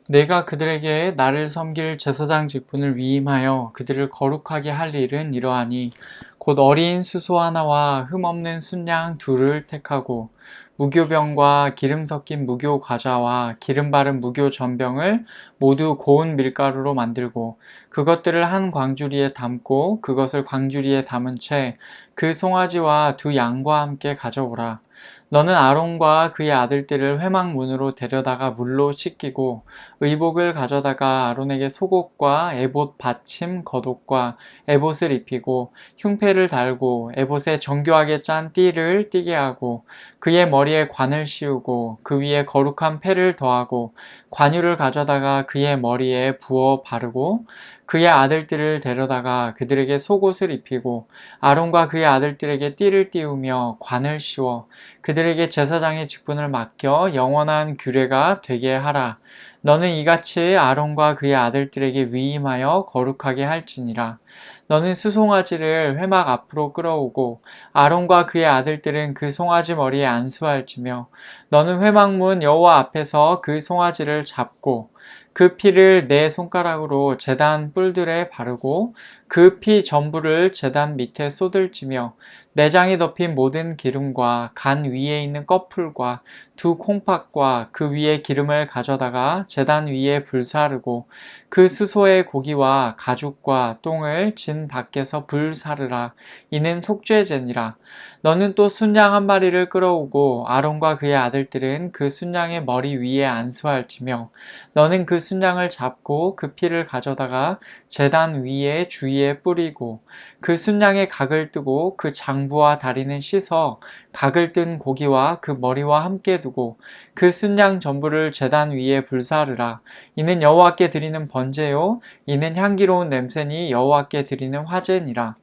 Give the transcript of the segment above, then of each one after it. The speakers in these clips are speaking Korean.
내가 그들에게 나를 섬길 제사장 직분을 위임하여 그들을 거룩하게 할 일은 이러하니 곧 어린 수소 하나와 흠없는 순양 둘을 택하고 무교병과 기름 섞인 무교 과자와 기름 바른 무교 전병을 모두 고운 밀가루로 만들고 그것들을 한 광주리에 담고 그것을 광주리에 담은 채 그 송아지와 두 양과 함께 가져오라. 너는 아론과 그의 아들들을 회막문으로 데려다가 물로 씻기고 의복을 가져다가 아론에게 속옷과 에봇 받침 겉옷과 에봇을 입히고 흉패를 달고 에봇에 정교하게 짠 띠를 띠게 하고 그의 머리에 관을 씌우고 그 위에 거룩한 패를 더하고 관유를 가져다가 그의 머리에 부어 바르고 그의 아들들을 데려다가 그들에게 속옷을 입히고 아론과 그의 아들들에게 띠를 띠우며 관을 씌워 그들에게 제사장의 직분을 맡겨 영원한 규례가 되게 하라. 너는 이같이 아론과 그의 아들들에게 위임하여 거룩하게 할지니라. 너는 수송아지를 회막 앞으로 끌어오고 아론과 그의 아들들은 그 송아지 머리에 안수할지며 너는 회막문 여호와 앞에서 그 송아지를 잡고 그 피를 네 손가락으로 제단 뿔들에 바르고 그 피 전부를 제단 밑에 쏟을지며 내장이 덮인 모든 기름과 간 위에 있는 꺼풀과 두 콩팥과 그 위에 기름을 가져다가 제단 위에 불사르고 그 수소의 고기와 가죽과 똥을 진 밖에서 불사르라. 이는 속죄제니라. 너는 또 순양 한 마리를 끌어오고 아론과 그의 아들들은 그 순양의 머리 위에 안수할지며 너는 그 순양을 잡고 그 피를 가져다가 제단 위에 주위에 뿌리고 그 순양의 각을 뜨고 그 장부와 다리는 씻어 각을 뜬 고기와 그 머리와 함께 두고 그 순양 전부를 제단 위에 불사르라. 이는 여호와께 드리는 번제요 이는 향기로운 냄새니 여호와께 드리는 화제니라.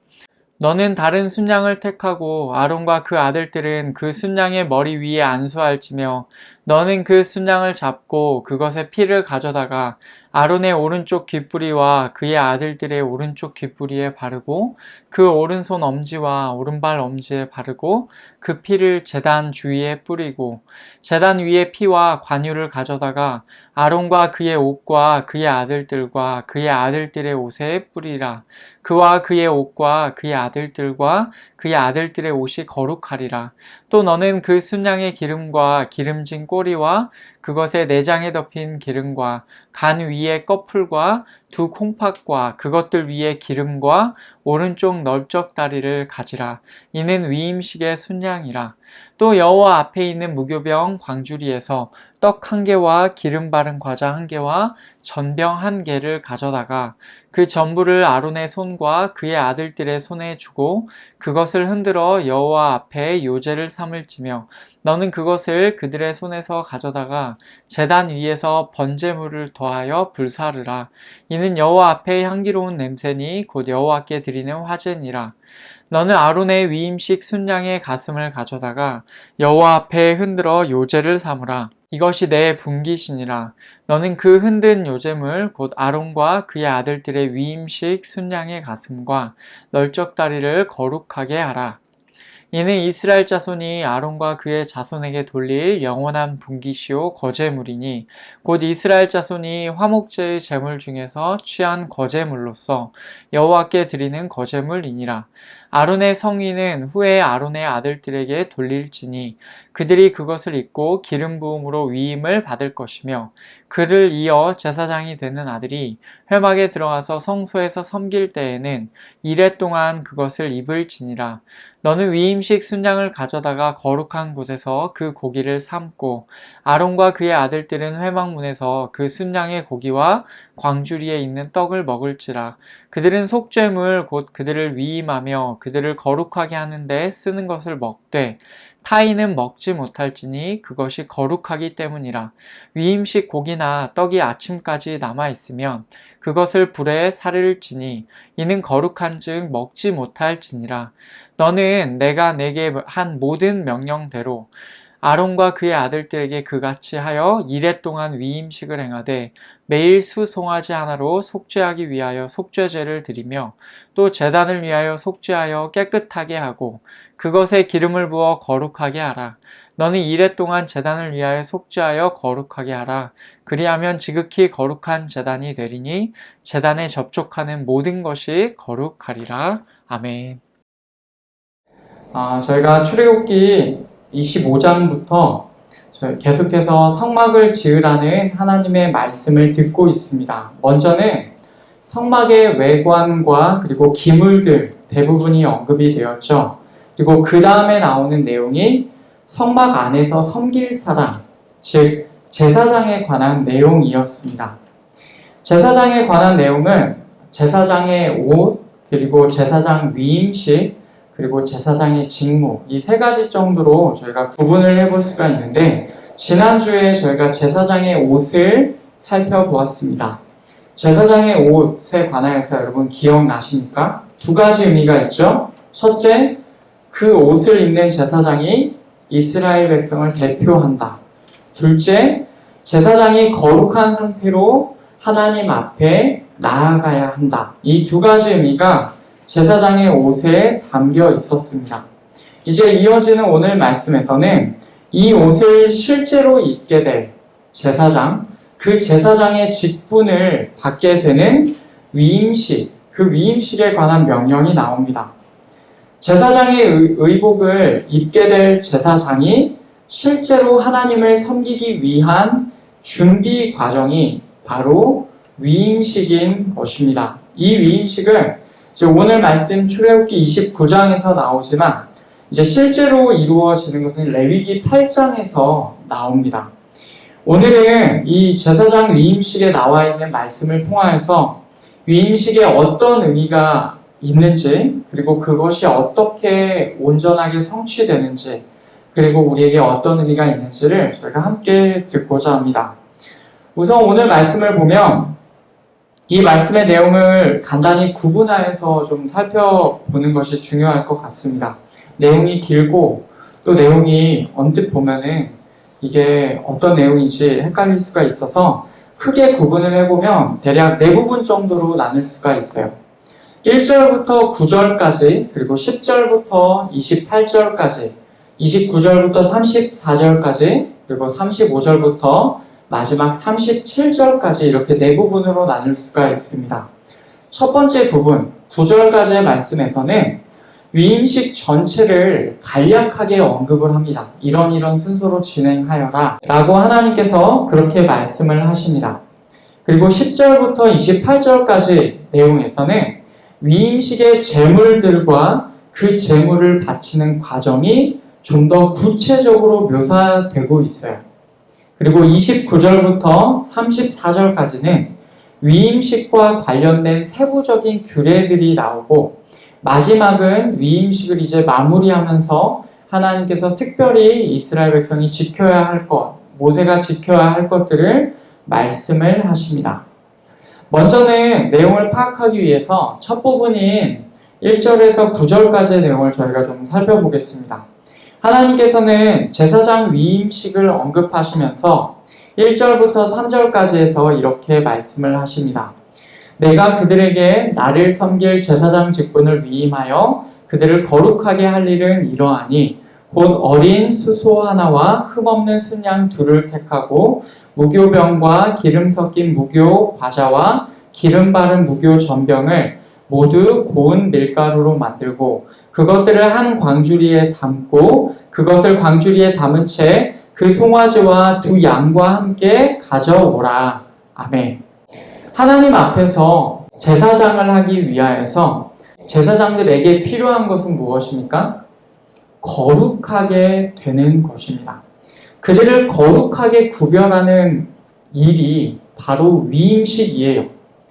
너는 다른 순양을 택하고 아론과 그 아들들은 그 순양의 머리 위에 안수할지며 너는 그 순양을 잡고 그것의 피를 가져다가 아론의 오른쪽 귓부리와 그의 아들들의 오른쪽 귓부리에 바르고 그 오른손 엄지와 오른발 엄지에 바르고 그 피를 제단 주위에 뿌리고 제단 위에 피와 관유를 가져다가 아론과 그의 옷과 그의 아들들과 그의 아들들의 옷에 뿌리라. 그와 그의 옷과 그의 아들들과 그의 아들들의 옷이 거룩하리라. 또 너는 그 순양의 기름과 기름진 꼬리와 그것의 내장에 덮인 기름과 간 위에 꺼풀과 두 콩팥과 그것들 위에 기름과 오른쪽 넓적 다리를 가지라. 이는 위임식의 순양이라. 또 여호와 앞에 있는 무교병 광주리에서 떡 한 개와 기름 바른 과자 한 개와 전병 한 개를 가져다가 그 전부를 아론의 손과 그의 아들들의 손에 주고 그것을 흔들어 여호와 앞에 요제를 삼을지며 너는 그것을 그들의 손에서 가져다가 제단 위에서 번제물을 더하여 불사르라. 이는 여호와 앞에 향기로운 냄새니 곧 여호와께 드리는 화제니라. 너는 아론의 위임식 순양의 가슴을 가져다가 여호와 앞에 흔들어 요제를 삼으라. 이것이 내 분깃이니라. 너는 그 흔든 요제물 곧 아론과 그의 아들들의 위임식 순양의 가슴과 널적 다리를 거룩하게 하라. 이는 이스라엘 자손이 아론과 그의 자손에게 돌릴 영원한 분깃이요 거제물이니 곧 이스라엘 자손이 화목제의 제물 중에서 취한 거제물로서 여호와께 드리는 거제물이니라. 아론의 성위는 후에 아론의 아들들에게 돌릴지니 그들이 그것을 입고 기름 부음으로 위임을 받을 것이며 그를 이어 제사장이 되는 아들이 회막에 들어가서 성소에서 섬길 때에는 이레 동안 그것을 입을지니라. 너는 위임식 순양을 가져다가 거룩한 곳에서 그 고기를 삶고 아론과 그의 아들들은 회막문에서 그 순양의 고기와 광주리에 있는 떡을 먹을지라. 그들은 속죄물 곧 그들을 위임하며 그들을 거룩하게 하는데 쓰는 것을 먹되 타인은 먹지 못할지니 그것이 거룩하기 때문이라. 위임식 고기나 떡이 아침까지 남아있으면 그것을 불에 사를지니 이는 거룩한즉 먹지 못할지니라. 너는 내가 내게 한 모든 명령대로 아론과 그의 아들들에게 그같이 하여 이레 동안 위임식을 행하되 매일 수송아지 하나로 속죄하기 위하여 속죄제를 드리며 또 제단을 위하여 속죄하여 깨끗하게 하고 그것에 기름을 부어 거룩하게 하라. 너는 이레 동안 제단을 위하여 속죄하여 거룩하게 하라. 그리하면 지극히 거룩한 제단이 되리니 제단에 접촉하는 모든 것이 거룩하리라. 아멘. 저희가 출애굽기 25장부터 계속해서 성막을 지으라는 하나님의 말씀을 듣고 있습니다. 먼저는 성막의 외관과 그리고 기물들 대부분이 언급이 되었죠. 그리고 그 다음에 나오는 내용이 성막 안에서 섬길 사람, 즉 제사장에 관한 내용이었습니다. 제사장에 관한 내용은 제사장의 옷, 그리고 제사장 위임식, 그리고 제사장의 직무, 이 세 가지 정도로 저희가 구분을 해볼 수가 있는데, 지난주에 저희가 제사장의 옷을 살펴보았습니다. 제사장의 옷에 관하여서 여러분 기억나십니까? 두 가지 의미가 있죠. 첫째, 그 옷을 입는 제사장이 이스라엘 백성을 대표한다. 둘째, 제사장이 거룩한 상태로 하나님 앞에 나아가야 한다. 이 두 가지 의미가 제사장의 옷에 담겨 있었습니다. 이제 이어지는 오늘 말씀에서는 이 옷을 실제로 입게 될 제사장, 그 제사장의 직분을 받게 되는 위임식, 그 위임식에 관한 명령이 나옵니다. 제사장의 의복을 입게 될 제사장이 실제로 하나님을 섬기기 위한 준비 과정이 바로 위임식인 것입니다. 이 위임식은 오늘 말씀 출애굽기 29장에서 나오지만 이제 실제로 이루어지는 것은 레위기 8장에서 나옵니다. 오늘은 이 제사장 위임식에 나와 있는 말씀을 통하여서 위임식에 어떤 의미가 있는지, 그리고 그것이 어떻게 온전하게 성취되는지, 그리고 우리에게 어떤 의미가 있는지를 저희가 함께 듣고자 합니다. 우선 오늘 말씀을 보면 이 말씀의 내용을 간단히 구분하여서 좀 살펴보는 것이 중요할 것 같습니다. 내용이 길고 또 내용이 언뜻 보면은 이게 어떤 내용인지 헷갈릴 수가 있어서 크게 구분을 해보면 대략 네 부분 정도로 나눌 수가 있어요. 1절부터 9절까지, 그리고 10절부터 28절까지, 29절부터 34절까지, 그리고 35절부터 마지막 37절까지 이렇게 네 부분으로 나눌 수가 있습니다. 첫 번째 부분, 9절까지의 말씀에서는 위임식 전체를 간략하게 언급을 합니다. 이런 순서로 진행하여라 라고 하나님께서 그렇게 말씀을 하십니다. 그리고 10절부터 28절까지 내용에서는 위임식의 제물들과 그 제물을 바치는 과정이 좀 더 구체적으로 묘사되고 있어요. 그리고 29절부터 34절까지는 위임식과 관련된 세부적인 규례들이 나오고, 마지막은 위임식을 이제 마무리하면서 하나님께서 특별히 이스라엘 백성이 지켜야 할 것, 모세가 지켜야 할 것들을 말씀을 하십니다. 먼저는 내용을 파악하기 위해서 첫 부분인 1절에서 9절까지의 내용을 저희가 좀 살펴보겠습니다. 하나님께서는 제사장 위임식을 언급하시면서 1절부터 3절까지 해서 이렇게 말씀을 하십니다. 내가 그들에게 나를 섬길 제사장 직분을 위임하여 그들을 거룩하게 할 일은 이러하니 곧 어린 수소 하나와 흠없는 순양 둘을 택하고 무교병과 기름 섞인 무교 과자와 기름 바른 무교 전병을 모두 고운 밀가루로 만들고 그것들을 한 광주리에 담고 그것을 광주리에 담은 채 그 송아지와 두 양과 함께 가져오라. 아멘. 하나님 앞에서 제사장을 하기 위하여서 제사장들에게 필요한 것은 무엇입니까? 거룩하게 되는 것입니다. 그들을 거룩하게 구별하는 일이 바로 위임식이에요.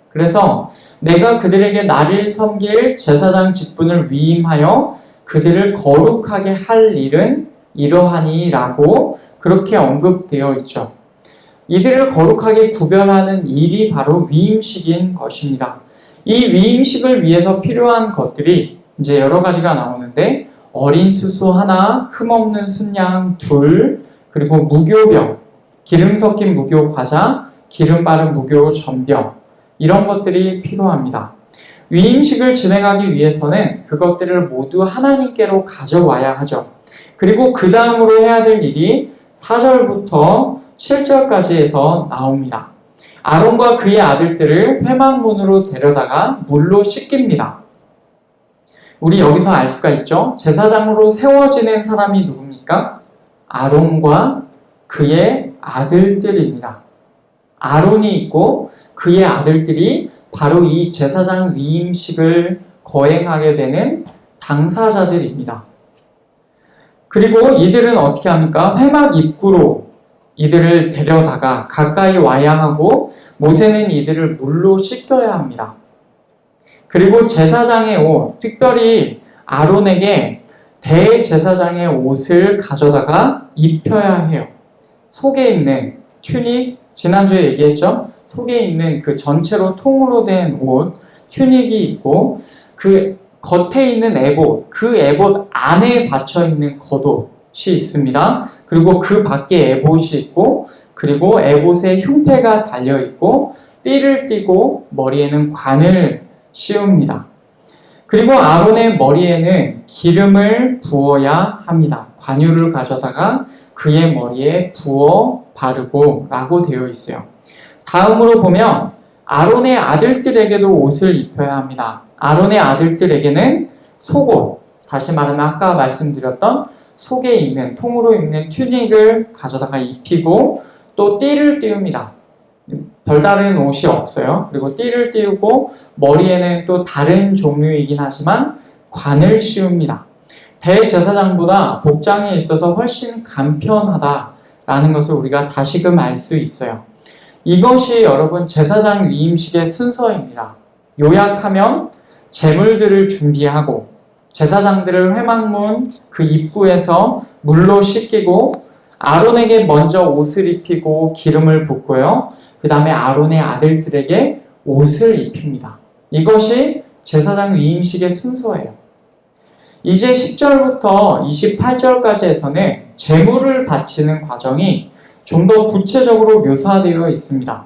그래서 내가 그들에게 나를 섬길 제사장 직분을 위임하여 그들을 거룩하게 할 일은 이러하니라고 그렇게 언급되어 있죠. 이들을 거룩하게 구별하는 일이 바로 위임식인 것입니다. 이 위임식을 위해서 필요한 것들이 이제 여러 가지가 나오는데 어린 수소 하나, 흠없는 순양 둘, 그리고 무교병, 기름 섞인 무교 과자, 기름 바른 무교 전병, 이런 것들이 필요합니다. 위임식을 진행하기 위해서는 그것들을 모두 하나님께로 가져와야 하죠. 그리고 그 다음으로 해야 될 일이 4절부터 7절까지 해서 나옵니다. 아론과 그의 아들들을 회막문으로 데려다가 물로 씻깁니다. 우리 여기서 알 수가 있죠? 제사장으로 세워지는 사람이 누굽니까? 아론과 그의 아들들입니다. 아론이 있고 그의 아들들이 바로 이 제사장 위임식을 거행하게 되는 당사자들입니다. 그리고 이들은 어떻게 합니까? 회막 입구로 이들을 데려다가 가까이 와야 하고 모세는 이들을 물로 씻겨야 합니다. 그리고 제사장의 옷, 특별히 아론에게 대제사장의 옷을 가져다가 입혀야 해요. 속에 있는 튜닉, 지난주에 얘기했죠? 속에 있는 그 전체로 통으로 된 옷, 튜닉이 있고 그 겉에 있는 에봇, 그 에봇 안에 받쳐 있는 겉옷이 있습니다. 그리고 그 밖에 에봇이 있고 그리고 에봇에 흉패가 달려 있고 띠를 띠고 머리에는 관을 씌웁니다. 그리고 아론의 머리에는 기름을 부어야 합니다. 관유를 가져다가 그의 머리에 부어 바르고 라고 되어 있어요. 다음으로 보면 아론의 아들들에게도 옷을 입혀야 합니다. 아론의 아들들에게는 속옷, 다시 말하면 아까 말씀드렸던 속에 있는 통으로 입는 튜닉을 가져다가 입히고 또 띠를 띄웁니다. 별다른 옷이 없어요. 그리고 띠를 띄우고 머리에는 또 다른 종류이긴 하지만 관을 씌웁니다. 대제사장보다 복장에 있어서 훨씬 간편하다라는 것을 우리가 다시금 알 수 있어요. 이것이 여러분 제사장 위임식의 순서입니다. 요약하면 제물들을 준비하고 제사장들을 회막문 그 입구에서 물로 씻기고 아론에게 먼저 옷을 입히고 기름을 붓고요. 그 다음에 아론의 아들들에게 옷을 입힙니다. 이것이 제사장 위임식의 순서예요. 이제 10절부터 28절까지에서는 제물을 바치는 과정이 좀 더 구체적으로 묘사되어 있습니다.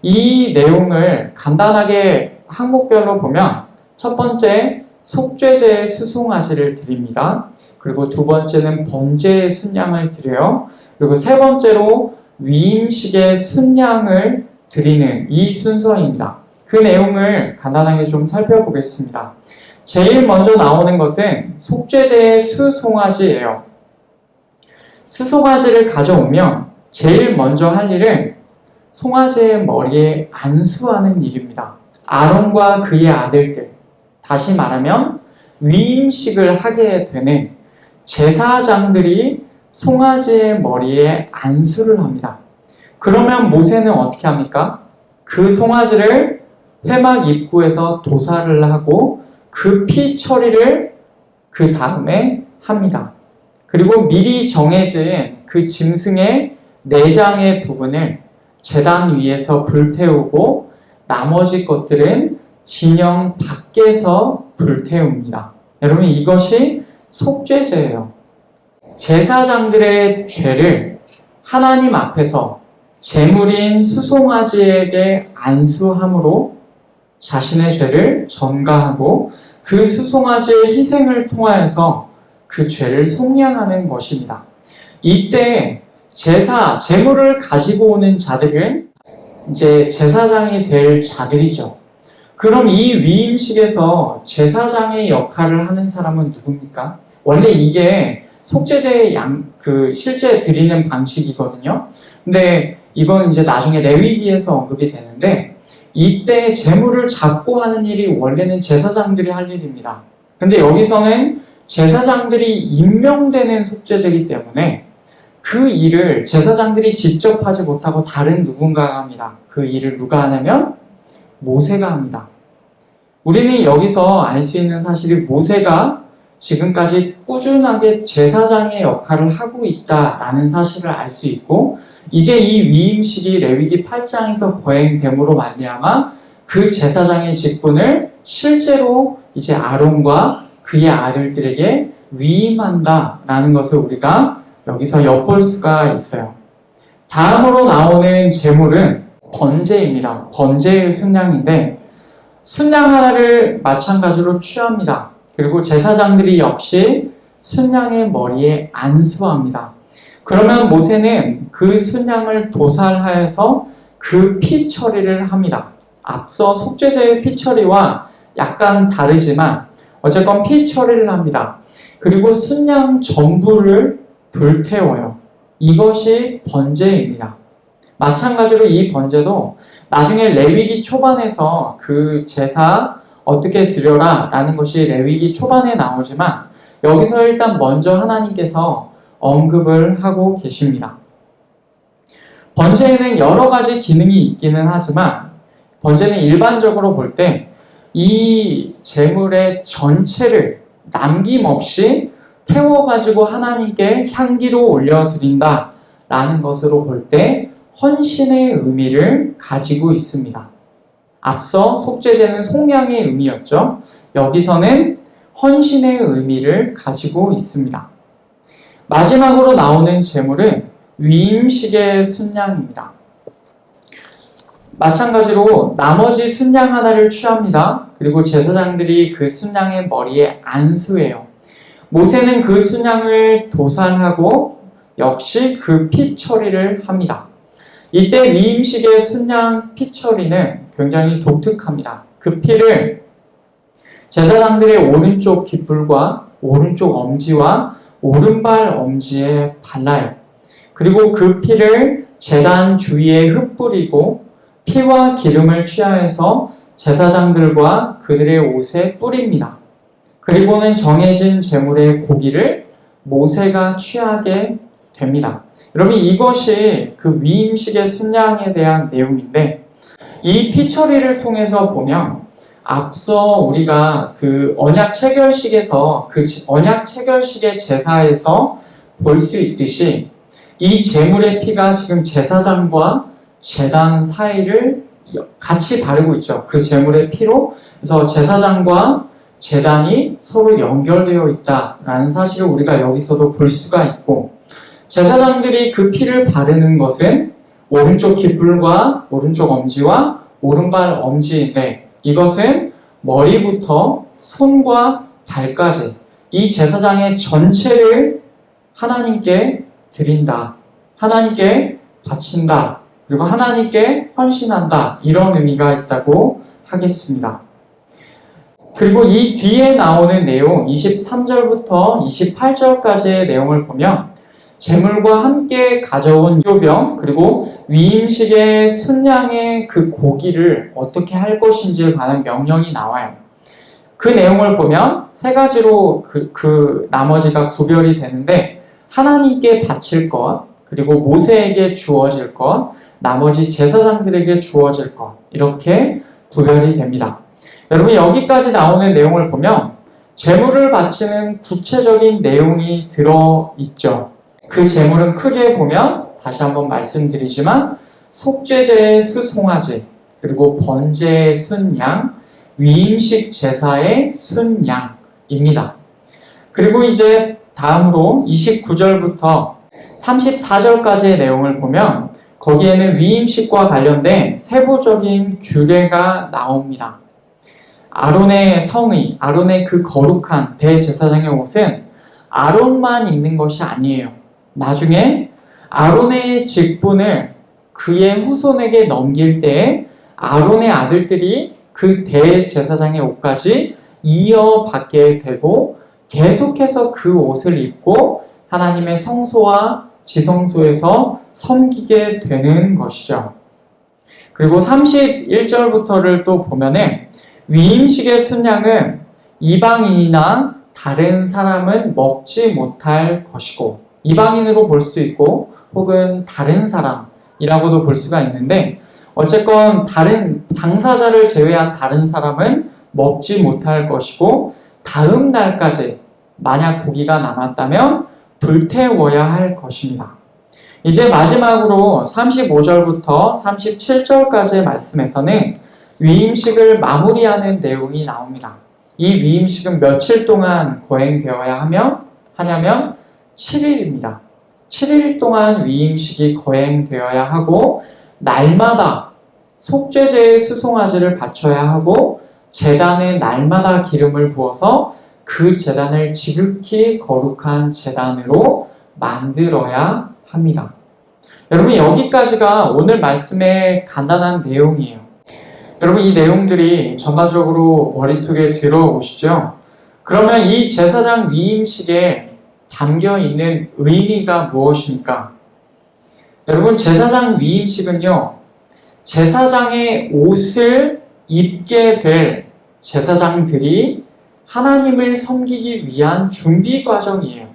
이 내용을 간단하게 항목별로 보면 첫 번째 속죄제의 수송아지를 드립니다. 그리고 두 번째는 번제의 순양을 드려요. 그리고 세 번째로 위임식의 순양을 드리는 이 순서입니다. 그 내용을 간단하게 좀 살펴보겠습니다. 제일 먼저 나오는 것은 속죄제의 수송아지예요. 수송아지를 가져오면 제일 먼저 할 일은 송아지의 머리에 안수하는 일입니다. 아론과 그의 아들들, 다시 말하면 위임식을 하게 되는 제사장들이 송아지의 머리에 안수를 합니다. 그러면 모세는 어떻게 합니까? 그 송아지를 회막 입구에서 도살을 하고 그 피 처리를 그 다음에 합니다. 그리고 미리 정해진 그 짐승의 내장의 부분을 제단 위에서 불태우고 나머지 것들은 진영 밖에서 불태웁니다. 여러분 이것이 속죄제예요. 제사장들의 죄를 하나님 앞에서 제물인 수송아지에게 안수함으로 자신의 죄를 전가하고 그 수송아지의 희생을 통하여서 그 죄를 속량하는 것입니다. 이때 제물을 가지고 오는 자들은 이제 제사장이 될 자들이죠. 그럼 이 위임식에서 제사장의 역할을 하는 사람은 누굽니까? 원래 이게 속죄제의 실제 드리는 방식이거든요. 근데 이건 이제 나중에 레위기에서 언급이 되는데 이때 제물을 잡고 하는 일이 원래는 제사장들이 할 일입니다. 근데 여기서는 제사장들이 임명되는 속죄제이기 때문에 그 일을 제사장들이 직접 하지 못하고 다른 누군가가 합니다. 그 일을 누가 하냐면 모세가 합니다. 우리는 여기서 알 수 있는 사실이 모세가 지금까지 꾸준하게 제사장의 역할을 하고 있다라는 사실을 알 수 있고 이제 이 위임식이 레위기 8장에서 거행됨으로 말미암아 그 제사장의 직분을 실제로 이제 아론과 그의 아들들에게 위임한다 라는 것을 우리가 여기서 엿볼 수가 있어요. 다음으로 나오는 제물은 번제입니다. 번제의 순양인데 순양 하나를 마찬가지로 취합니다. 그리고 제사장들이 역시 순양의 머리에 안수합니다. 그러면 모세는 그 순양을 도살하여서 그 피 처리를 합니다. 앞서 속죄제의 피 처리와 약간 다르지만 어쨌건 피 처리를 합니다. 그리고 순양 전부를 불태워요. 이것이 번제입니다. 마찬가지로 이 번제도 나중에 레위기 초반에서 그 제사 어떻게 드려라 라는 것이 레위기 초반에 나오지만 여기서 일단 먼저 하나님께서 언급을 하고 계십니다. 번제에는 여러 가지 기능이 있기는 하지만 번제는 일반적으로 볼 때 이 제물의 전체를 남김없이 태워가지고 하나님께 향기로 올려드린다 라는 것으로 볼 때 헌신의 의미를 가지고 있습니다. 앞서 속죄제는 속량의 의미였죠. 여기서는 헌신의 의미를 가지고 있습니다. 마지막으로 나오는 제물은 위임식의 순양입니다. 마찬가지로 나머지 순양 하나를 취합니다. 그리고 제사장들이 그 순양의 머리에 안수해요. 모세는 그 순양을 도살하고 역시 그 피 처리를 합니다. 이때 위임식의 순양 피 처리는 굉장히 독특합니다. 그 피를 제사장들의 오른쪽 깃불과 오른쪽 엄지와 오른발 엄지에 발라요. 그리고 그 피를 제단 주위에 흩뿌리고 피와 기름을 취하여서 제사장들과 그들의 옷에 뿌립니다. 그리고는 정해진 제물의 고기를 모세가 취하게 됩니다. 여러분 이것이 그 위임식의 순양에 대한 내용인데 이 피 처리를 통해서 보면 앞서 우리가 그 언약 체결식에서 그 언약 체결식의 제사에서 볼 수 있듯이 이 제물의 피가 지금 제사장과 제단 사이를 같이 바르고 있죠. 그 제물의 피로. 그래서 제사장과 제단이 서로 연결되어 있다라는 사실을 우리가 여기서도 볼 수가 있고 제사장들이 그 피를 바르는 것은 오른쪽 깃불과 오른쪽 엄지와 오른발 엄지인데 이것은 머리부터 손과 발까지 이 제사장의 전체를 하나님께 드린다. 하나님께 바친다. 그리고 하나님께 헌신한다. 이런 의미가 있다고 하겠습니다. 그리고 이 뒤에 나오는 내용 23절부터 28절까지의 내용을 보면 제물과 함께 가져온 요병 그리고 위임식의 순양의 그 고기를 어떻게 할 것인지에 관한 명령이 나와요. 그 내용을 보면 세 가지로 그 나머지가 구별이 되는데 하나님께 바칠 것 그리고 모세에게 주어질 것 나머지 제사장들에게 주어질 것 이렇게 구별이 됩니다. 여러분 여기까지 나오는 내용을 보면 제물을 바치는 구체적인 내용이 들어있죠. 그 제물은 크게 보면 다시 한번 말씀드리지만 속죄제의 수송아지 그리고 번제의 순양 위임식 제사의 순양입니다. 그리고 이제 다음으로 29절부터 34절까지의 내용을 보면 거기에는 위임식과 관련된 세부적인 규례가 나옵니다. 아론의 성의, 아론의 그 거룩한 대제사장의 옷은 아론만 입는 것이 아니에요. 나중에 아론의 직분을 그의 후손에게 넘길 때에 아론의 아들들이 그 대제사장의 옷까지 이어받게 되고 계속해서 그 옷을 입고 하나님의 성소와 지성소에서 섬기게 되는 것이죠. 그리고 31절부터를 또 보면은 위임식의 순양은 이방인이나 다른 사람은 먹지 못할 것이고 이방인으로 볼 수도 있고 혹은 다른 사람이라고도 볼 수가 있는데 어쨌건 다른 당사자를 제외한 다른 사람은 먹지 못할 것이고 다음 날까지 만약 고기가 남았다면 불태워야 할 것입니다. 이제 마지막으로 35절부터 37절까지의 말씀에서는 위임식을 마무리하는 내용이 나옵니다. 이 위임식은 며칠 동안 거행되어야 하냐면 7일입니다. 7일 동안 위임식이 거행되어야 하고 날마다 속죄제의 수송아지를 바쳐야 하고 제단에 날마다 기름을 부어서 그 제단을 지극히 거룩한 제단으로 만들어야 합니다. 여러분, 여기까지가 오늘 말씀의 간단한 내용이에요. 여러분, 이 내용들이 전반적으로 머릿속에 들어오시죠? 그러면 이 제사장 위임식에 담겨 있는 의미가 무엇입니까? 여러분, 제사장 위임식은요, 제사장의 옷을 입게 될 제사장들이 하나님을 섬기기 위한 준비 과정이에요.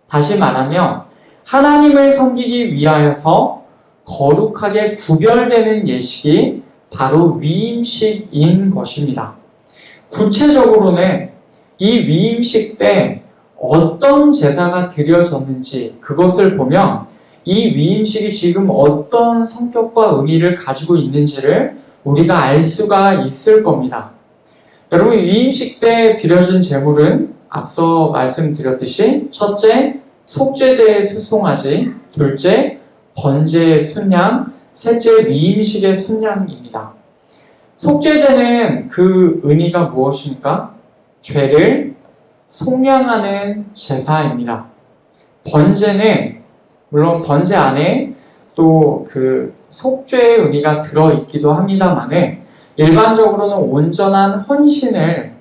다시 말하면 하나님을 섬기기 위하여서 거룩하게 구별되는 예식이 바로 위임식인 것입니다. 구체적으로는 이 위임식 때 어떤 제사가 드려졌는지 그것을 보면 이 위임식이 지금 어떤 성격과 의미를 가지고 있는지를 우리가 알 수가 있을 겁니다. 여러분, 위임식 때 드려진 제물은 앞서 말씀드렸듯이 첫째, 속죄제의 수송아지, 둘째, 번제의 순양, 셋째, 위임식의 순양입니다. 속죄제는 그 의미가 무엇입니까? 죄를 속량하는 제사입니다. 번제는 물론 번제 안에 또 그 속죄의 의미가 들어있기도 합니다만은 일반적으로는 온전한 헌신을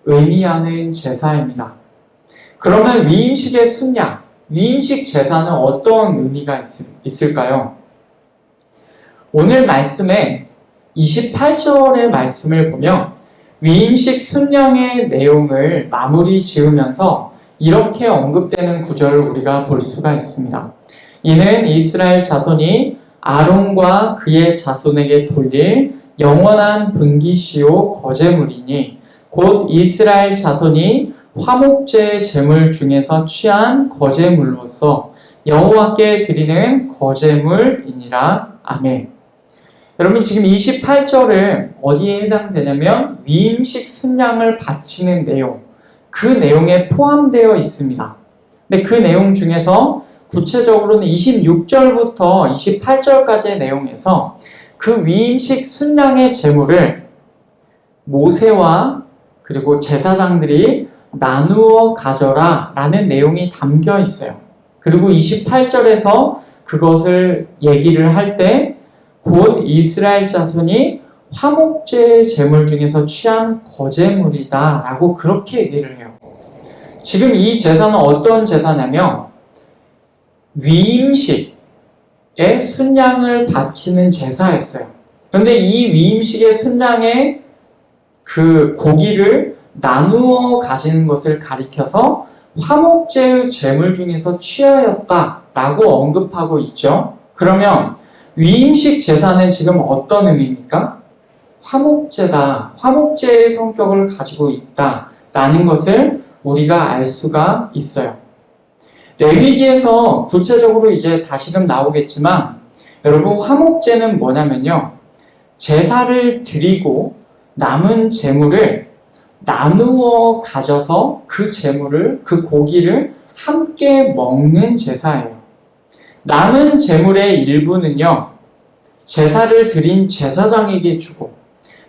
의미하는 제사입니다. 그러면 위임식의 순양, 위임식 제사는 어떤 의미가 있을까요? 오늘 말씀에 28절의 말씀을 보면 위임식 순양의 내용을 마무리 지으면서 이렇게 언급되는 구절을 우리가 볼 수가 있습니다. 이는 이스라엘 자손이 아론과 그의 자손에게 돌릴 영원한 분기시요 거제물이니 곧 이스라엘 자손이 화목제의 제물 중에서 취한 거제물로서 여호와께 드리는 거제물이니라. 아멘. 여러분, 지금 28절은 어디에 해당되냐면 위임식 순양을 바치는 내용, 그 내용에 포함되어 있습니다. 근데 그 내용 중에서 구체적으로는 26절부터 28절까지의 내용에서 그 위임식 순양의 제물을 모세와 그리고 제사장들이 나누어 가져라 라는 내용이 담겨 있어요. 그리고 28절에서 그것을 얘기를 할 때 곧 이스라엘 자손이 화목제의 제물 중에서 취한 거제물이다 라고 그렇게 얘기를 해요. 지금 이 제사는 어떤 제사냐면 위임식의 순양을 바치는 제사였어요. 그런데 이 위임식의 순양의 그 고기를 나누어 가지는 것을 가리켜서 화목제의 제물 중에서 취하였다라고 언급하고 있죠. 그러면 위임식 제사는 지금 어떤 의미입니까? 화목제다, 화목제의 성격을 가지고 있다라는 것을 우리가 알 수가 있어요. 레위기에서 구체적으로 이제 다시금 나오겠지만 여러분, 화목제는 뭐냐면요, 제사를 드리고 남은 제물을 나누어 가져서 그 제물을, 그 고기를 함께 먹는 제사예요. 남은 제물의 일부는요, 제사를 드린 제사장에게 주고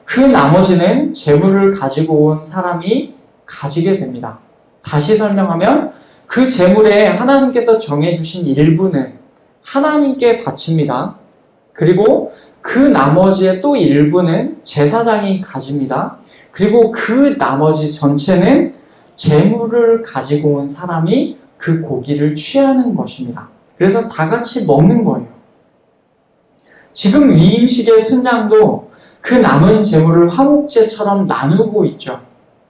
그 나머지는 제물을 가지고 온 사람이 가지게 됩니다. 다시 설명하면 그 제물에 하나님께서 정해주신 일부는 하나님께 바칩니다. 그리고 그 나머지의 또 일부는 제사장이 가집니다. 그리고 그 나머지 전체는 제물을 가지고 온 사람이 그 고기를 취하는 것입니다. 그래서 다 같이 먹는 거예요. 지금 위임식의 순양도 그 남은 제물을 화목제처럼 나누고 있죠.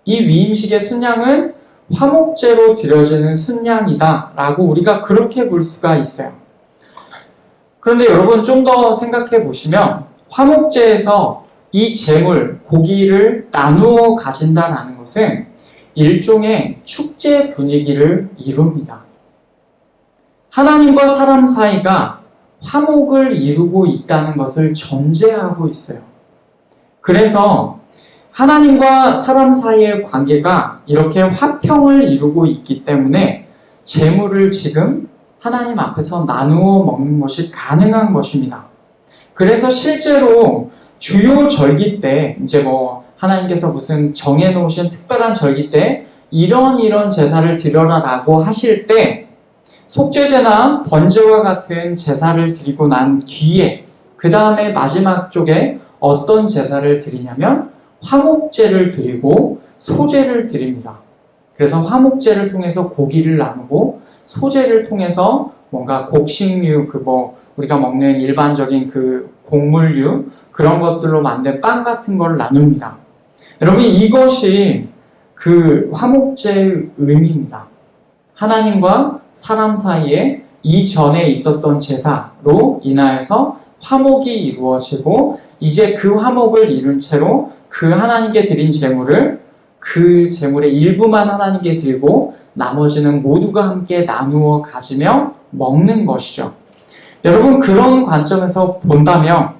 이 위임식의 순양은 화목제로 드려지는 순양이다 라고 우리가 그렇게 볼 수가 있어요. 그런데 여러분, 좀 더 생각해 보시면 화목제에서 이 제물, 고기를 나누어 가진다는 것은 일종의 축제 분위기를 이룹니다. 하나님과 사람 사이가 화목을 이루고 있다는 것을 전제하고 있어요. 그래서 하나님과 사람 사이의 관계가 이렇게 화평을 이루고 있기 때문에 재물을 지금 하나님 앞에서 나누어 먹는 것이 가능한 것입니다. 그래서 실제로 주요 절기 때 이제 하나님께서 무슨 정해놓으신 특별한 절기 때 이런 제사를 드려라라고 하실 때 속죄제나 번제와 같은 제사를 드리고 난 뒤에 그 다음에 마지막 쪽에 어떤 제사를 드리냐면 화목제를 드리고 소제를 드립니다. 그래서 화목제를 통해서 고기를 나누고 소제를 통해서 뭔가 곡식류, 우리가 먹는 일반적인 곡물류, 그런 것들로 만든 빵 같은 걸 나눕니다. 여러분, 이것이 화목제의 의미입니다. 하나님과 사람 사이에 이전에 있었던 제사로 인하여서 화목이 이루어지고, 이제 그 화목을 이룬 채로 하나님께 드린 제물을 그 제물의 일부만 하나님께 드리고 나머지는 모두가 함께 나누어 가지며 먹는 것이죠. 여러분, 그런 관점에서 본다면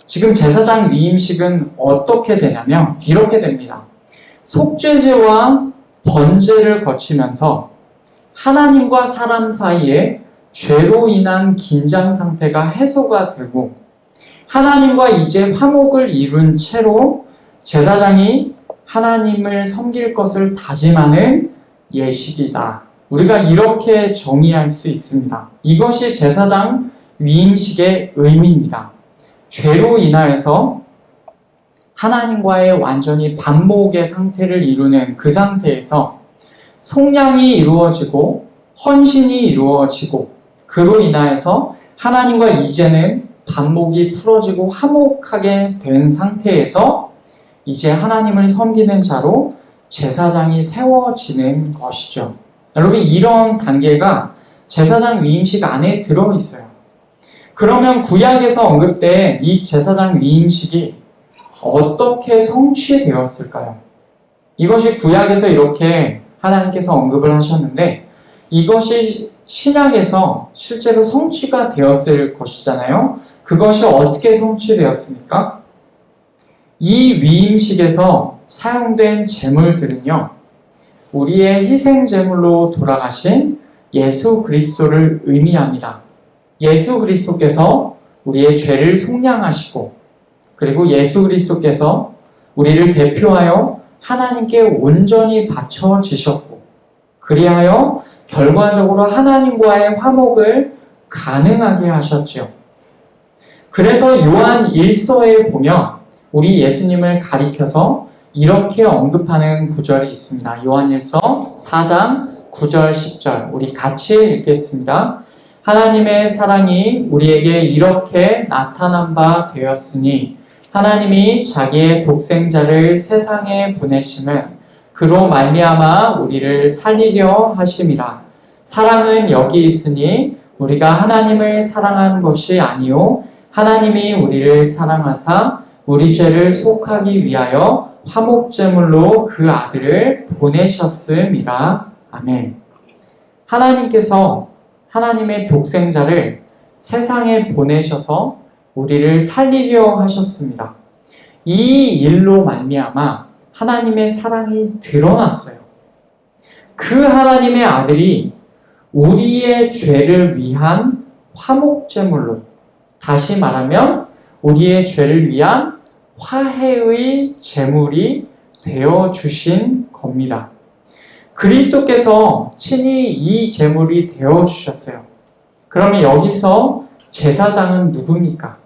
지금 제사장 위임식은 어떻게 되냐면 이렇게 됩니다. 속죄제와 번제를 거치면서 하나님과 사람 사이에 죄로 인한 긴장 상태가 해소가 되고 하나님과 이제 화목을 이룬 채로 제사장이 하나님을 섬길 것을 다짐하는 예식이다. 우리가 이렇게 정의할 수 있습니다. 이것이 제사장 위임식의 의미입니다. 죄로 인하여서 하나님과의 완전히 반목의 상태를 이루는 그 상태에서 속량이 이루어지고 헌신이 이루어지고 그로 인하여서 하나님과 이제는 반목이 풀어지고 화목하게 된 상태에서 이제 하나님을 섬기는 자로 제사장이 세워지는 것이죠. 여러분, 이런 단계가 제사장 위임식 안에 들어있어요. 그러면 구약에서 언급된 이 제사장 위임식이 어떻게 성취되었을까요? 이것이 구약에서 이렇게 하나님께서 언급을 하셨는데 이것이 신약에서 실제로 성취가 되었을 것이잖아요. 그것이 어떻게 성취되었습니까? 이 위임식에서 사용된 제물들은요, 우리의 희생 제물로 돌아가신 예수 그리스도를 의미합니다. 예수 그리스도께서 우리의 죄를 속량하시고, 그리고 예수 그리스도께서 우리를 대표하여 하나님께 온전히 바쳐지셨고, 그리하여 결과적으로 하나님과의 화목을 가능하게 하셨죠. 그래서 요한 1서에 보면 우리 예수님을 가리켜서 이렇게 언급하는 구절이 있습니다. 요한 1서 4장 9절 10절 우리 같이 읽겠습니다. 하나님의 사랑이 우리에게 이렇게 나타난 바 되었으니 하나님이 자기의 독생자를 세상에 보내심은 그로 말미암아 우리를 살리려 하심이라. 사랑은 여기 있으니 우리가 하나님을 사랑한 것이 아니요 하나님이 우리를 사랑하사 우리 죄를 속하기 위하여 화목제물로 그 아들을 보내셨음이라. 아멘. 하나님께서 하나님의 독생자를 세상에 보내셔서 우리를 살리려 하셨습니다. 이 일로 말미암아 하나님의 사랑이 드러났어요. 그 하나님의 아들이 우리의 죄를 위한 화목제물로, 다시 말하면 우리의 죄를 위한 화해의 제물이 되어주신 겁니다. 그리스도께서 친히 이 제물이 되어주셨어요. 그러면 여기서 제사장은 누굽니까?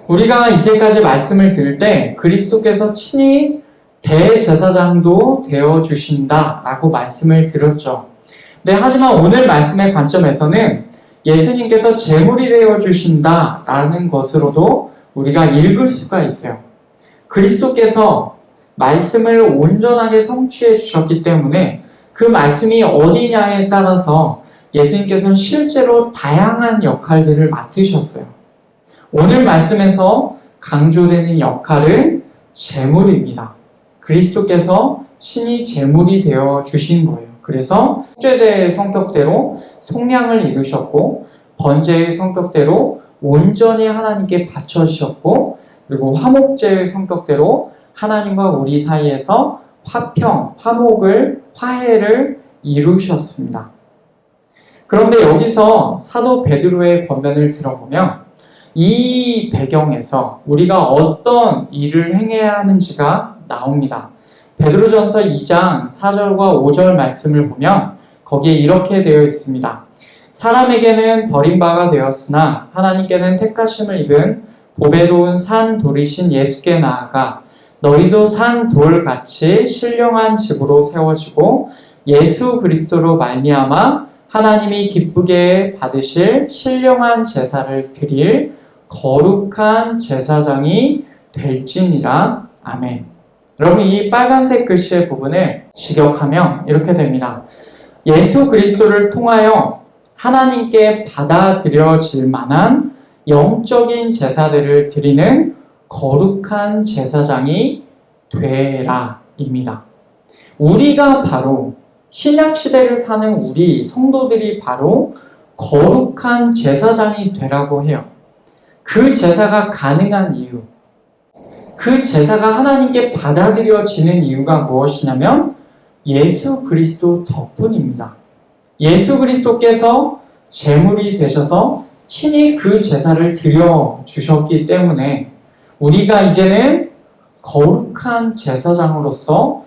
우리가 이제까지 말씀을 들을 때 그리스도께서 친히 대제사장도 되어주신다라고 말씀을 드렸죠. 네, 하지만 오늘 말씀의 관점에서는 예수님께서 제물이 되어주신다라는 것으로도 우리가 읽을 수가 있어요. 그리스도께서 말씀을 온전하게 성취해 주셨기 때문에 그 말씀이 어디냐에 따라서 예수님께서는 실제로 다양한 역할들을 맡으셨어요. 오늘 말씀에서 강조되는 역할은 제물입니다. 그리스도께서 신이 제물이 되어 주신 거예요. 그래서 속죄제의 성격대로 속량을 이루셨고 번제의 성격대로 온전히 하나님께 바쳐주셨고 그리고 화목제의 성격대로 하나님과 우리 사이에서 화평, 화해를 이루셨습니다. 그런데 여기서 사도 베드로의 권면을 들어보면 이 배경에서 우리가 어떤 일을 행해야 하는지가 나옵니다. 베드로전서 2장 4절과 5절 말씀을 보면 거기에 이렇게 되어 있습니다. 사람에게는 버림바가 되었으나 하나님께는 택하심을 입은 보배로운 산 돌이신 예수께 나아가 너희도 산 돌같이 신령한 집으로 세워지고 예수 그리스도로 말미암아 하나님이 기쁘게 받으실 신령한 제사를 드릴 거룩한 제사장이 될지니라. 아멘. 여러분, 이 빨간색 글씨의 부분을 직역하면 이렇게 됩니다. 예수 그리스도를 통하여 하나님께 받아들여질 만한 영적인 제사들을 드리는 거룩한 제사장이 되라 입니다. 우리가 바로 신약시대를 사는 우리 성도들이 바로 거룩한 제사장이 되라고 해요. 그 제사가 가능한 이유, 그 제사가 하나님께 받아들여지는 이유가 무엇이냐면 예수 그리스도 덕분입니다. 예수 그리스도께서 제물이 되셔서 친히 그 제사를 드려주셨기 때문에 우리가 이제는 거룩한 제사장으로서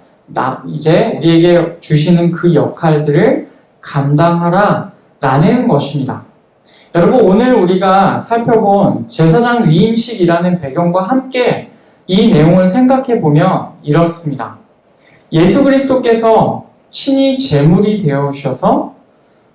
이제 우리에게 주시는 그 역할들을 감당하라 라는 것입니다. 여러분, 오늘 우리가 살펴본 제사장 위임식이라는 배경과 함께 이 내용을 생각해 보면 이렇습니다. 예수 그리스도께서 친히 제물이 되어 오셔서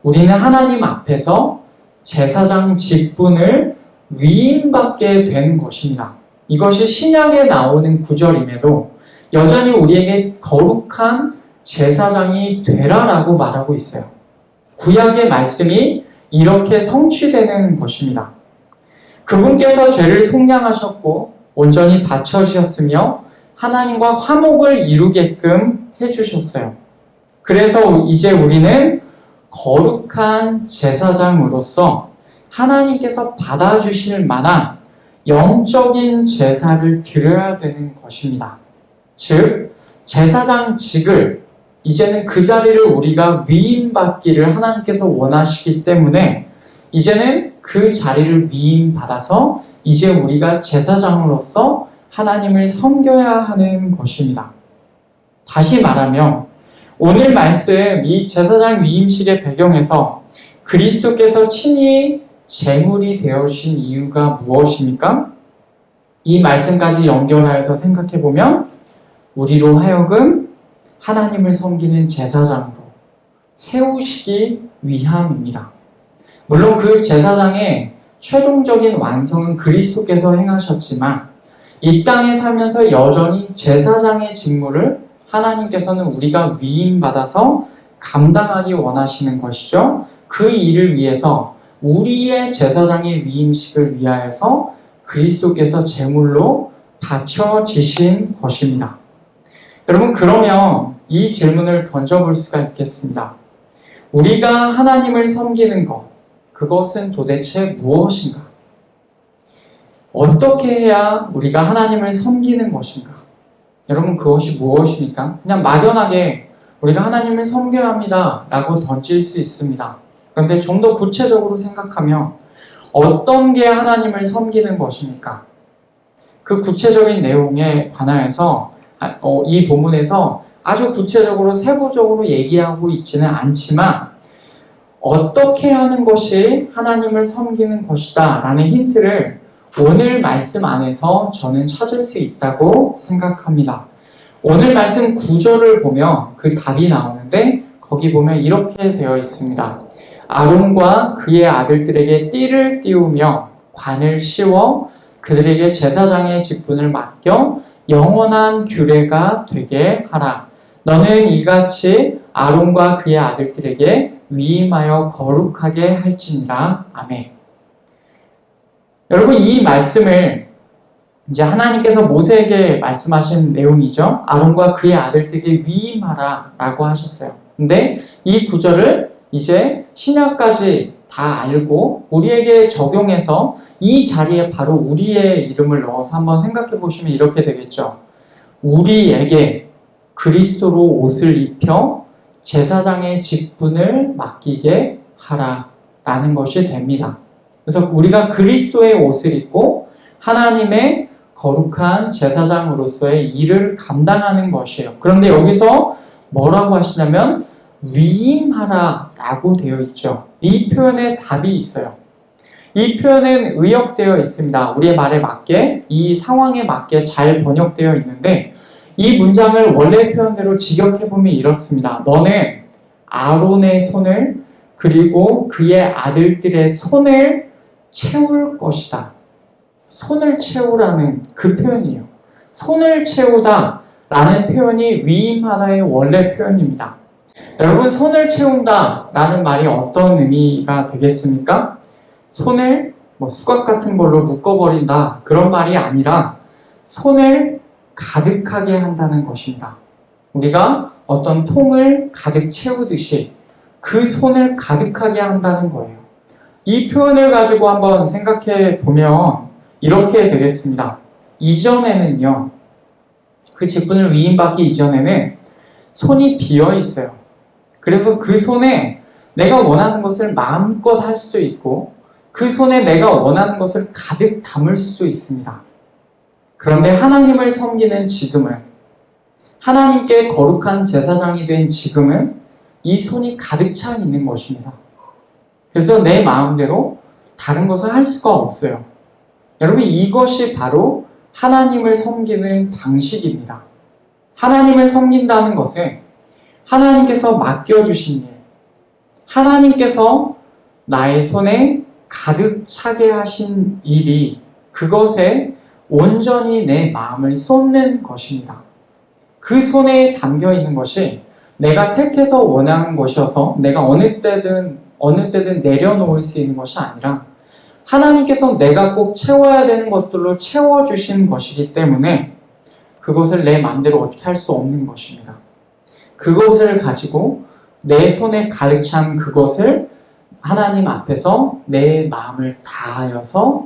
우리는 하나님 앞에서 제사장 직분을 위임받게 된 것입니다. 이것이 신약에 나오는 구절임에도 여전히 우리에게 거룩한 제사장이 되라라고 말하고 있어요. 구약의 말씀이 이렇게 성취되는 것입니다. 그분께서 죄를 속량하셨고 온전히 바쳐주셨으며 하나님과 화목을 이루게끔 해주셨어요. 그래서 이제 우리는 거룩한 제사장으로서 하나님께서 받아주실 만한 영적인 제사를 드려야 되는 것입니다. 즉, 제사장직을 이제는 그 자리를 우리가 위임받기를 하나님께서 원하시기 때문에 이제는 그 자리를 위임받아서 이제 우리가 제사장으로서 하나님을 섬겨야 하는 것입니다. 다시 말하면 오늘 말씀 이 제사장 위임식의 배경에서 그리스도께서 친히 제물이 되어주신 이유가 무엇입니까? 이 말씀까지 연결하여서 생각해보면 우리로 하여금 하나님을 섬기는 제사장으로 세우시기 위함입니다. 물론 그 제사장의 최종적인 완성은 그리스도께서 행하셨지만 이 땅에 살면서 여전히 제사장의 직무를 하나님께서는 우리가 위임받아서 감당하기 원하시는 것이죠. 그 일을 위해서 우리의 제사장의 위임식을 위하여서 그리스도께서 제물로 바쳐지신 것입니다. 여러분, 그러면 이 질문을 던져볼 수가 있겠습니다. 우리가 하나님을 섬기는 것, 그것은 도대체 무엇인가? 어떻게 해야 우리가 하나님을 섬기는 것인가? 여러분, 그것이 무엇입니까? 그냥 막연하게 우리가 하나님을 섬겨야 합니다 라고 던질 수 있습니다. 그런데 좀 더 구체적으로 생각하면 어떤 게 하나님을 섬기는 것입니까? 그 구체적인 내용에 관하여서 이 본문에서 아주 구체적으로 세부적으로 얘기하고 있지는 않지만 어떻게 하는 것이 하나님을 섬기는 것이다 라는 힌트를 오늘 말씀 안에서 저는 찾을 수 있다고 생각합니다. 오늘 말씀 9절을 보면 그 답이 나오는데 거기 보면 이렇게 되어 있습니다. 아론과 그의 아들들에게 띠를 띄우며 관을 씌워 그들에게 제사장의 직분을 맡겨 영원한 규례가 되게 하라. 너는 이같이 아론과 그의 아들들에게 위임하여 거룩하게 할지니라. 아멘. 여러분, 이 말씀을 이제 하나님께서 모세에게 말씀하신 내용이죠. 아론과 그의 아들들에게 위임하라 라고 하셨어요. 근데 이 구절을 이제 신약까지 다 알고 우리에게 적용해서 이 자리에 바로 우리의 이름을 넣어서 한번 생각해 보시면 이렇게 되겠죠. 우리에게 그리스도로 옷을 입혀 제사장의 직분을 맡기게 하라라는 것이 됩니다. 그래서 우리가 그리스도의 옷을 입고 하나님의 거룩한 제사장으로서의 일을 감당하는 것이에요. 그런데 여기서 뭐라고 하시냐면 위임하라 라고 되어 있죠. 이 표현에 답이 있어요. 이 표현은 의역되어 있습니다. 우리의 말에 맞게, 이 상황에 맞게 잘 번역되어 있는데 이 문장을 원래 표현대로 직역해보면 이렇습니다. 너는 아론의 손을 그리고 그의 아들들의 손을 채울 것이다. 손을 채우라는 그 표현이에요. 손을 채우다 라는 표현이 위임하다의 원래 표현입니다. 여러분, 손을 채운다 라는 말이 어떤 의미가 되겠습니까? 손을 수갑 같은 걸로 묶어버린다 그런 말이 아니라 손을 가득하게 한다는 것입니다. 우리가 어떤 통을 가득 채우듯이 그 손을 가득하게 한다는 거예요. 이 표현을 가지고 한번 생각해 보면 이렇게 되겠습니다. 이전에는요, 그 직분을 위임받기 이전에는 손이 비어 있어요. 그래서 그 손에 내가 원하는 것을 마음껏 할 수도 있고 그 손에 내가 원하는 것을 가득 담을 수도 있습니다. 그런데 하나님을 섬기는 지금은, 하나님께 거룩한 제사장이 된 지금은 이 손이 가득 차 있는 것입니다. 그래서 내 마음대로 다른 것을 할 수가 없어요. 여러분, 이것이 바로 하나님을 섬기는 방식입니다. 하나님을 섬긴다는 것은 하나님께서 맡겨주신 일, 하나님께서 나의 손에 가득 차게 하신 일이 그것에 온전히 내 마음을 쏟는 것입니다. 그 손에 담겨 있는 것이 내가 택해서 원하는 것이어서 내가 어느 때든 내려놓을 수 있는 것이 아니라 하나님께서 내가 꼭 채워야 되는 것들로 채워주신 것이기 때문에 그것을 내 마음대로 어떻게 할 수 없는 것입니다. 그것을 가지고 내 손에 가득 찬 그것을 하나님 앞에서 내 마음을 다하여서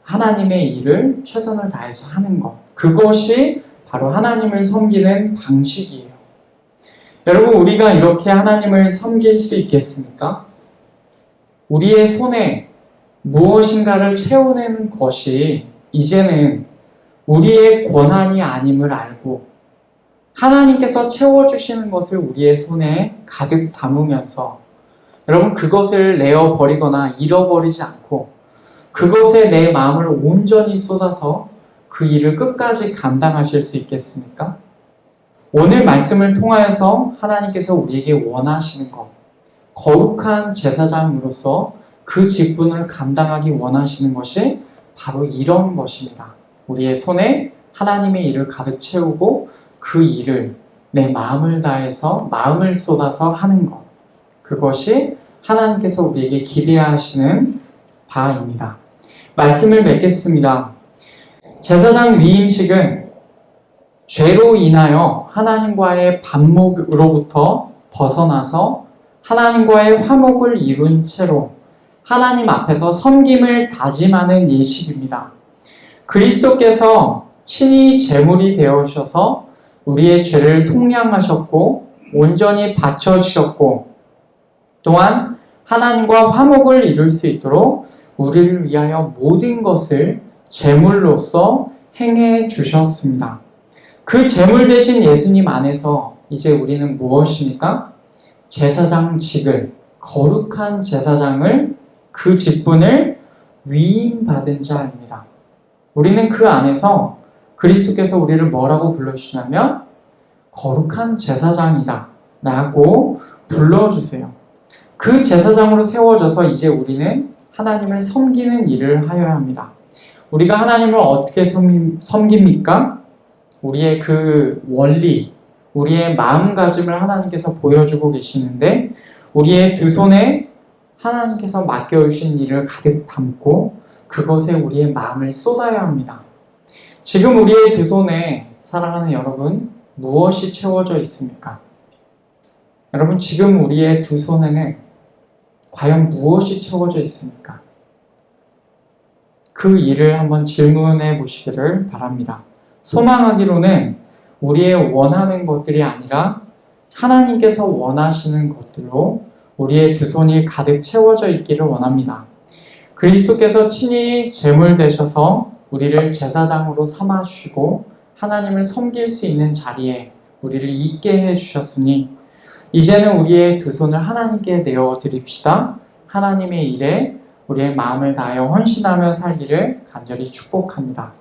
하나님의 일을 최선을 다해서 하는 것. 그것이 바로 하나님을 섬기는 방식이에요. 여러분, 우리가 이렇게 하나님을 섬길 수 있겠습니까? 우리의 손에 무엇인가를 채워내는 것이 이제는 우리의 권한이 아님을 알고 하나님께서 채워주시는 것을 우리의 손에 가득 담으면서 여러분, 그것을 내어버리거나 잃어버리지 않고 그것에 내 마음을 온전히 쏟아서 그 일을 끝까지 감당하실 수 있겠습니까? 오늘 말씀을 통하여서 하나님께서 우리에게 원하시는 것, 거룩한 제사장으로서 그 직분을 감당하기 원하시는 것이 바로 이런 것입니다. 우리의 손에 하나님의 일을 가득 채우고 그 일을 내 마음을 다해서 마음을 쏟아서 하는 것. 그것이 하나님께서 우리에게 기대하시는 바입니다. 말씀을 맺겠습니다. 제사장 위임식은 죄로 인하여 하나님과의 반목으로부터 벗어나서 하나님과의 화목을 이룬 채로 하나님 앞에서 섬김을 다짐하는 예식입니다. 그리스도께서 친히 제물이 되어주셔서 우리의 죄를 속량하셨고 온전히 바쳐주셨고 또한 하나님과 화목을 이룰 수 있도록 우리를 위하여 모든 것을 제물로서 행해 주셨습니다. 그 제물 되신 예수님 안에서 이제 우리는 무엇입니까? 제사장직을, 거룩한 제사장을, 그 직분을 위임받은 자입니다. 우리는 그 안에서 그리스도께서 우리를 뭐라고 불러주시냐면 거룩한 제사장이다 라고 불러주세요. 그 제사장으로 세워져서 이제 우리는 하나님을 섬기는 일을 하여야 합니다. 우리가 하나님을 어떻게 섬깁니까? 우리의 그 원리, 우리의 마음가짐을 하나님께서 보여주고 계시는데 우리의 두 손에 하나님께서 맡겨주신 일을 가득 담고 그것에 우리의 마음을 쏟아야 합니다. 지금 우리의 두 손에 사랑하는 여러분, 무엇이 채워져 있습니까? 여러분, 지금 우리의 두 손에는 과연 무엇이 채워져 있습니까? 그 일을 한번 질문해 보시기를 바랍니다. 소망하기로는 우리의 원하는 것들이 아니라 하나님께서 원하시는 것들로 우리의 두 손이 가득 채워져 있기를 원합니다. 그리스도께서 친히 제물 되셔서 우리를 제사장으로 삼아주시고 하나님을 섬길 수 있는 자리에 우리를 있게 해주셨으니 이제는 우리의 두 손을 하나님께 내어 드립시다. 하나님의 일에 우리의 마음을 다하여 헌신하며 살기를 간절히 축복합니다.